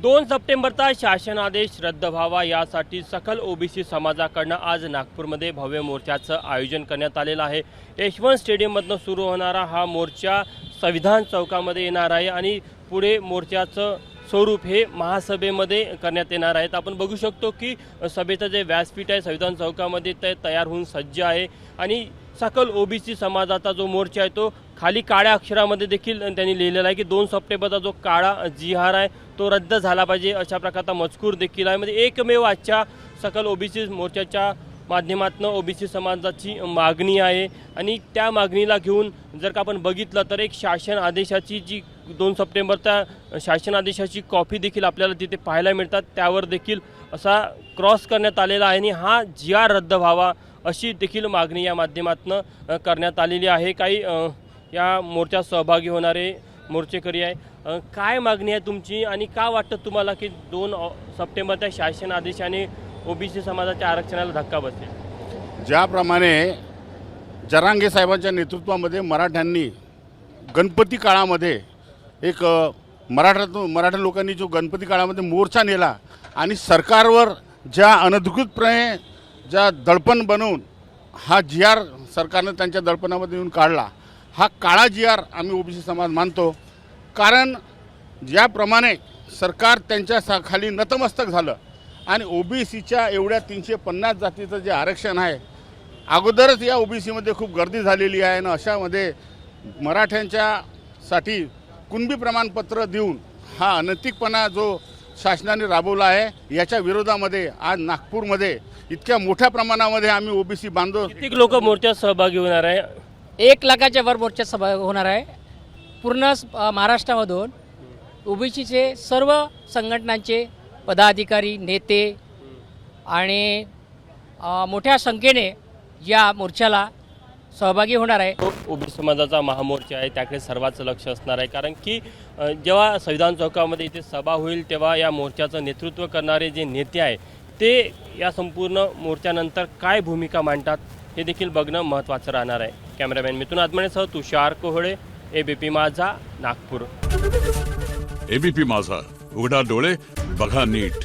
2 सप्टेंबरचा शासन आदेश रद्द व्हावा यासाठी सकल ओबीसी समाजाकडून आज नागपूरमध्ये भव्य मोर्चाचं आयोजन करण्यात आलेलं आहे। यशवंत स्टेडियममधून सुरू होणारा हा मोर्चा संविधान चौकामध्ये येणार आहे आणि पुढे मोर्चाचं स्वरूप हे महासभेमध्ये करण्यात येणार आहे। आपण बघू शकतो की सभेचं जे व्यासपीठ आहे संविधान चौकामध्ये ते तयार होऊन सज्ज आहे आणि सकल ओबीसी समाजाचा जो मोर्चा आहे तो खाली काळ्या अक्षरामध्ये देखील त्यांनी लिहिलेला आहे की 2 सप्टेंबरचा जो काळा जिहार आहे तो रद्द झाला पाहिजे अशा प्रकारचा मजकूर देखील आहे। म्हणजे एकमेव आजच्या सकल ओबीसी मोर्चाच्या माध्यमातून ओबीसी समाजाची मागणी आहे आणि त्या मागणीला घेऊन जर का आपण बघितलं तर एक शासन आदेशाची जी 2 सप्टेंबरच्या शासन आदेशाची कॉपी देखील आपल्याला तिथे पाहायला मिळतात। त्यावर देखील असा क्रॉस करण्यात आलेला आहे आणि हा जिहार रद्द व्हावा अशी देखील मागणी या माध्यमातून करण्यात आलेली आहे। काही या मोर्चात सहभागी होणारे मोर्चेकरी आहे। काय मागणी आहे तुमची आणि का वाटतं तुम्हाला की 2 सप्टेंबरच्या शासन आदेशाने ओबीसी समाजाच्या आरक्षणाला धक्का बसेल? ज्याप्रमाणे जरांगे साहेबांच्या नेतृत्वामध्ये मराठ्यांनी गणपती काळामध्ये एक मराठा लोकांनी जो गणपती काळामध्ये मोर्चा नेला आणि सरकारवर ज्या अनधिकृतपणे ज्या दडपण बनवून हा जिआर सरकारने त्यांच्या दडपणामध्ये येऊन काढला, हा काळा जिआर आम्ही ओबीसी समाज मानतो। कारण ज्याप्रमाणे सरकार त्यांच्या खाली नतमस्तक झालं आणि ओबीसीच्या एवढ्या 350 जातीचं जे आरक्षण आहे, अगोदरच या ओबीसीमध्ये खूप गर्दी झालेली आहे आणि अशामध्ये मराठ्यांच्यासाठी कुणबी प्रमाणपत्र देऊन हा अनैतिकपणा जो शासनाने राबवला आहे याच्या विरोधामध्ये आज नागपूरमध्ये इतक्या मोठ्या प्रमाणामध्ये आम्ही ओबीसी बांधव किती लोक मोर्चात सहभागी होणार आहे? 1 लाखाच्या वर मोर्चात सहभागी होणार आहे। पूर्ण महाराष्ट्रामधून ओबीसीचे सर्व संघटनांचे पदाधिकारी नेते आणि मोठ्या संख्येने या मोर्चाला सहभागी होणार आहे। ओबीसी समाजाचा महामोर्चा आहे त्याकडे सर्वांचं लक्ष असणार आहे कारण की जेव्हा संविधान चौकामध्ये इथे सभा होईल तेव्हा या मोर्चाचं नेतृत्व करणारे जे नेते आहे ते या संपूर्ण मोर्चानंतर काय भूमिका मांडतात हे देखील बघणं महत्त्वाचं राहणार आहे। कॅमेरामॅन मिथुन आदमणेसह तुषार कोहळे, एबीपी माझा, नागपूर। एबीपी माझा, उघडा डोळे बघा नीट।